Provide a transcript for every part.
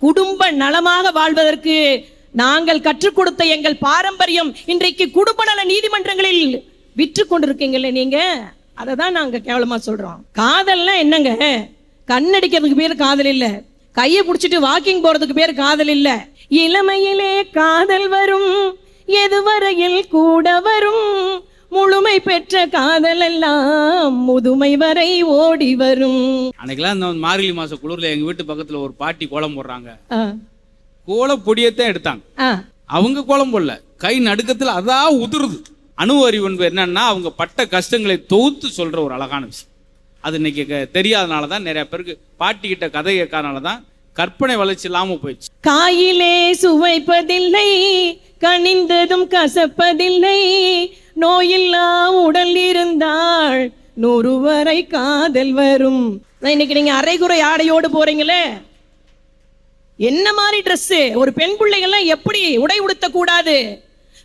குடும்ப நலமாக வாழ்வதற்கு நாங்கள் கற்றுக் கொடுத்த எங்கள் பாரம்பரியம் இன்றைக்கு குடும்ப நல நீதிமன்றங்களில் விற்று கொண்டிருக்கீங்கல்ல நீங்க. அதை தான் நாங்க கேவலமா சொல்றோம். காதல்னா என்னங்க? கண்ணடிக்கிறதுக்கு பேர் காதல் இல்ல, கையை பிடிச்சிட்டு வாக்கிங் போறதுக்கு பேர் காதல் இல்ல. இளமையிலே காதல் வரும், எதுவரையில் கூட வரும், முழுமை பெற்ற காதல் எல்லாம் முதுமை வரை ஓடி வரும். அன்னைக்கெல்லாம் இந்த மார்கழி மாச குளிர்ல எங்க வீட்டு பக்கத்துல ஒரு பாட்டி கோலம் போடுறாங்க. கோலம் பொடியத்தான் எடுத்தாங்க. அவங்க கோலம் போடல, கை நடுக்கத்துல அதான் உதிருது. அணு அறிவு என்பது என்னன்னா அவங்க பட்ட கஷ்டங்களை தொகுத்து சொல்ற ஒரு அழகான விஷயம். அது இன்னைக்கு தெரியாதனால தான் நிறைய பேருக்கு பாட்டி கிட்ட கதை கேட்காதனால தான் கற்பனை வளர்ச்சி இல்லாம போயிடுச்சு. காயிலே சுவைப்பதில்லை, கனிந்ததும் கசப்பதில்லை, நோயில்லா உடல் இருந்தால் 100 வரை காதல் வரும். இன்னைக்கு நீங்க அரைகுறை ஆடையோடு போறீங்களே, என்ன மாதிரி ட்ரெஸ்? ஒரு பெண் பிள்ளைகள்லாம் எப்படி உடை உடுத்த கூடாது?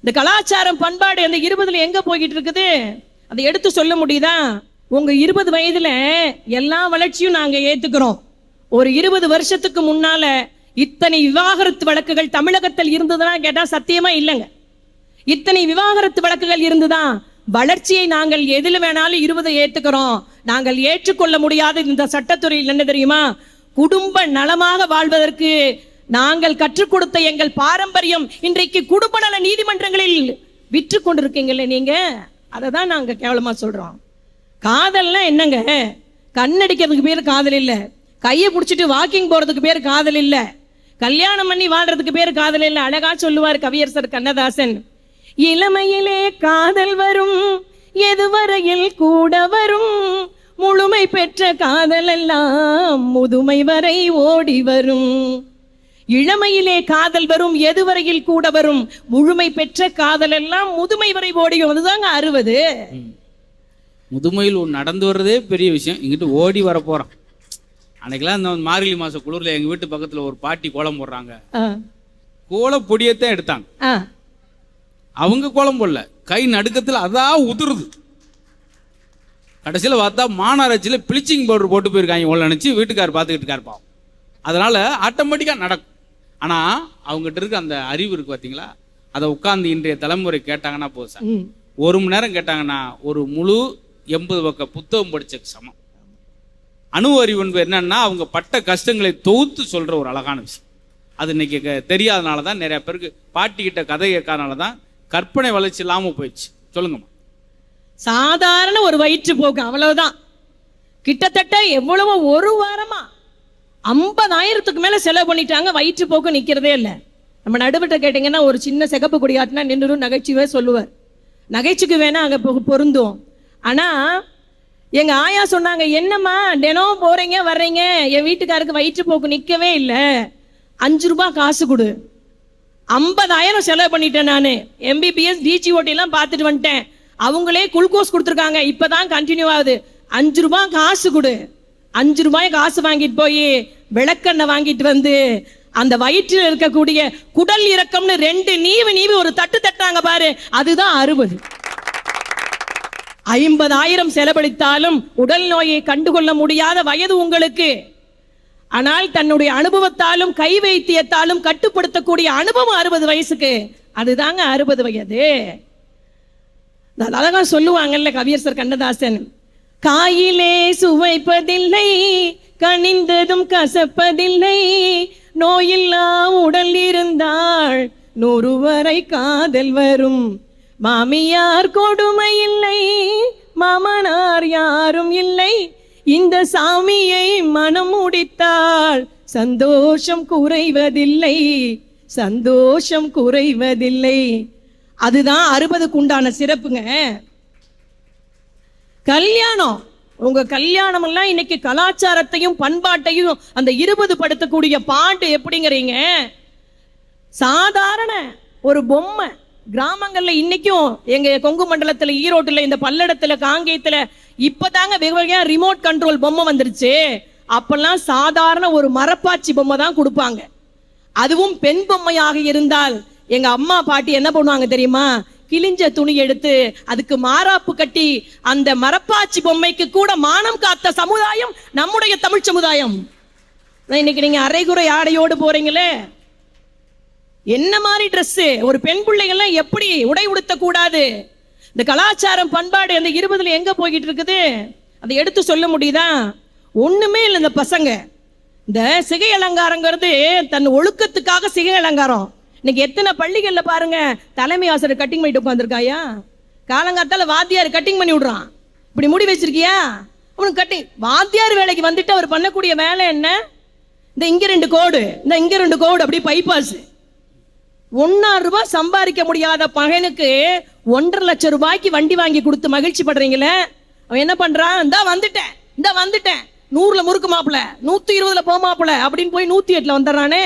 இந்த கலாச்சாரம் பண்பாடு அந்த 20ல எங்க போய்கிட்டு இருக்குது? அதை எடுத்து சொல்ல முடியுதா? உங்க 20 வயதுல எல்லா வளர்ச்சியும் நாங்க ஏத்துக்கிறோம். ஒரு 20 வருஷத்துக்கு முன்னால இத்தனை விவாகரத்து வழக்குகள் தமிழகத்தில் இருந்ததுன்னா கேட்டா சத்தியமா இல்லைங்க. இத்தனை விவாகரத்து வழக்குகள் இருந்துதான் வளர்ச்சியை நாங்கள் எதில் வேணாலும் 20 ஏத்துக்கிறோம். நாங்கள் ஏற்றுக்கொள்ள முடியாத இந்த சட்டத்துறையில் என்ன தெரியுமா? குடும்ப நலமாக வாழ்வதற்கு நாங்கள் கற்றுக் கொடுத்த எங்கள் பாரம்பரியம் இன்றைக்கு குடும்ப நல நீதிமன்றங்களில் விற்று கொண்டிருக்கீங்கல்ல நீங்க. அதை தான் நாங்க கேவலமா சொல்றோம். காதல்னா என்னங்க? கண்ணடிக்கிறதுக்கு பேர் காதல் இல்ல, கையை பிடிச்சிட்டு வாக்கிங் போறதுக்கு பேர் காதல் இல்ல, கல்யாணம் பண்ணி வாழ்றதுக்கு பேர் காதல் இல்ல. அழகா சொல்லுவார் கவியரசர் கண்ணதாசன், இளமையிலே காதல் வரும், எதுவரையில் கூட வரும், முழுமை பெற்ற காதல் எல்லாம் முதுமை வரை ஓடி வரும். இளமையிலே காதல் வரும், எதுவரையில் கூட வரும், முழுமை பெற்ற காதல் எல்லாம் முதுமை வரை ஓடி வரும். அதுதாங்க 60. முதுமையில் நடந்து வர்றதே பெரிய விஷயம், இங்கிட்டு ஓடி வர போறான். அன்னைக்கெல்லாம் இந்த மார்கழி மாச குளிர்ல எங்க வீட்டு பக்கத்துல ஒரு பாட்டி கோலம் போடுறாங்க. கோலம் பொடியத்தான் எடுத்தாங்க. அவங்க கோலம் போடல, கை நடுக்கத்துல அதான் உதிருது. கடைசியில் பார்த்தா மாநகராட்சியில் பிளீச்சிங் பவுடர் போட்டு போயிருக்காங்க உள்ள நினைச்சு வீட்டுக்காரர் பார்த்துக்கிட்டு இருப்பான். அதனால ஆட்டோமேட்டிக்காக நடக்கும். ஆனால் அவங்ககிட்ட இருக்க அந்த அறிவு இருக்கு பார்த்தீங்களா, அதை உட்காந்து இன்றைய தலைமுறை கேட்டாங்கன்னா போதும் சார், 1 மணி நேரம் கேட்டாங்கன்னா ஒரு முழு 80 பக்க புத்தகம் படிச்ச சமம். அணு அறிவு என்பது என்னன்னா அவங்க பட்ட கஷ்டங்களை தொகுத்து சொல்ற ஒரு அழகான விஷயம். அது இன்னைக்கு தெரியாதனால தான் நிறைய பேருக்கு பாட்டி கிட்ட கதை கேட்காதனால தான் கற்பனை வளர்ச்சி இல்லாமல் போயிடுச்சு. சொல்லுங்கம்மா. சாதாரண ஒரு வயிற்று போக்கு, அவ்வளவுதான். கிட்டத்தட்ட எவ்வளவோ ஒரு வாரமா 50,000க்கு மேல செலவு பண்ணிட்டாங்க. வயிற்று போக்கு நிக்கிறதே இல்லை. நம்ம நடுவட்ட கேட்டீங்கன்னா ஒரு சின்ன சிகப்பு கொடியாட்டினா நின்று நகைச்சுவே சொல்லுவார். நகைச்சுக்கு வேணா அங்க பொருந்தும். ஆனா எங்க ஆயா சொன்னாங்க, என்னம்மா தினம் போறீங்க வர்றீங்க, என் வீட்டுக்காருக்கு வயிற்று போக்கு நிக்கவே இல்லை, 5 ரூபாய் காசு கொடு. 50,000 செலவு பண்ணிட்டேன் நானு. MBBS DGOT எல்லாம் பார்த்துட்டு வந்துட்டேன். அவங்களே குளுக்கோஸ் கொடுத்துருக்காங்க, இப்பதான் கண்டினியூ ஆகுது. 5 ரூபாய் காசு கொடு. 5 ரூபாய் காசு வாங்கிட்டு போய் விளக்கெண்ணெய் வாங்கிட்டு வந்து அந்த வயிற்றில் இருக்கக்கூடிய குடல் இறக்கம்னு 2 நீவி ஒரு தட்டு தட்டாங்க பாரு, அதுதான் 60. 50,000 செலவழித்தாலும் உடல் நோயை கண்டுகொள்ள முடியாத வயது உங்களுக்கு. ஆனால் தன்னுடைய அனுபவத்தாலும் கை வைத்தியத்தாலும் கட்டுப்படுத்தக்கூடிய அனுபவம் 60 வயசுக்கு. அதுதாங்க 60 வயது. அழகா சொல்லுவாங்கல்ல கவியரசர் கண்ணதாசன், காயிலே சுவைப்பதில்லை, கனிந்ததும் கசப்பதில்லை, நோயில்லா உடல் இருந்தால் 100 வரை காதல் வரும். மாமியார் கொடுமை இல்லை, மாமனார் யாரும் இல்லை, இந்த சாமியை மனம் முடித்தால் சந்தோஷம் குறைவதில்லை, சந்தோஷம் குறைவதில்லை. அதுதான் 60க்கு உண்டான சிறப்புங்க. கல்யாணம், உங்க கல்யாணம் எல்லாம் இன்னைக்கு கலாச்சாரத்தையும் பண்பாட்டையும் அந்த 20 படுத்தக்கூடிய பாட்டு எப்படிங்கிறீங்க? சாதாரண ஒரு பொம்மை கிராமங்கள்ல இன்னைக்கும் எங்க கொங்கு மண்டலத்துல, ஈரோட்டுல, இந்த பல்லடத்துல, காங்கேயத்துல இப்பதாங்க வெகுவகையா ரிமோட் கண்ட்ரோல் பொம்மை வந்துருச்சு. அப்பெல்லாம் சாதாரண ஒரு மரப்பாச்சி பொம்மை தான் கொடுப்பாங்க. அதுவும் பெண் பொம்மையாக இருந்தால் எங்க அம்மா பாட்டி என்ன பண்ணுவாங்க தெரியுமா? கிழிஞ்ச துணி எடுத்து அதுக்கு மாராப்பு கட்டி அந்த மரப்பாச்சி பொம்மைக்கு கூட மானம் காத்த சமுதாயம் நம்முடைய தமிழ் சமுதாயம். இன்னைக்கு நீங்க அரைகுறை ஆடையோடு போறீங்களே, என்ன மாதிரி Dress? ஒரு பெண் பிள்ளைகள்லாம் எப்படி உடை உடுத்த கூடாது? இந்த கலாச்சாரம் பண்பாடு அந்த 20ல எங்க போய்கிட்டு இருக்குது? அதை எடுத்து சொல்ல முடியுதா? ஒண்ணுமே இல்லை. இந்த பசங்க இந்த சிகை அலங்காரங்கிறது தன் ஒழுக்கத்துக்காக சிகை அலங்காரம். இன்னைக்கு எத்தனை பள்ளிகள்ல பாருங்க, தலைமை ஆசிரியர் கட்டிங் பண்ணிட்டு உட்காந்துருக்காயா? காலங்காத்தால வாத்தியார் கட்டிங் பண்ணி விடுறான். இப்படி முடி வச்சிருக்கியா அவனுக்கு கட்டிங். வாத்தியார் வேலைக்கு வந்துட்டு அவர் பண்ணக்கூடிய வேலை என்ன? இந்த இங்க 2 கோடு, இந்த இங்க 2 கோடு, அப்படி பைபாஸ். 1,000 ரூபாய் சம்பாதிக்க முடியாத பகனுக்கு 1,50,000 ரூபாய்க்கு வண்டி வாங்கி கொடுத்து மகிழ்ச்சி படுறீங்களே, அவன் என்ன பண்றான்? இந்த வந்துட்டேன் 100ல முறுக்கு மாப்பிள, 120ல போ மாப்பிள அப்படின்னு போய் 108ல வந்துடுறானே.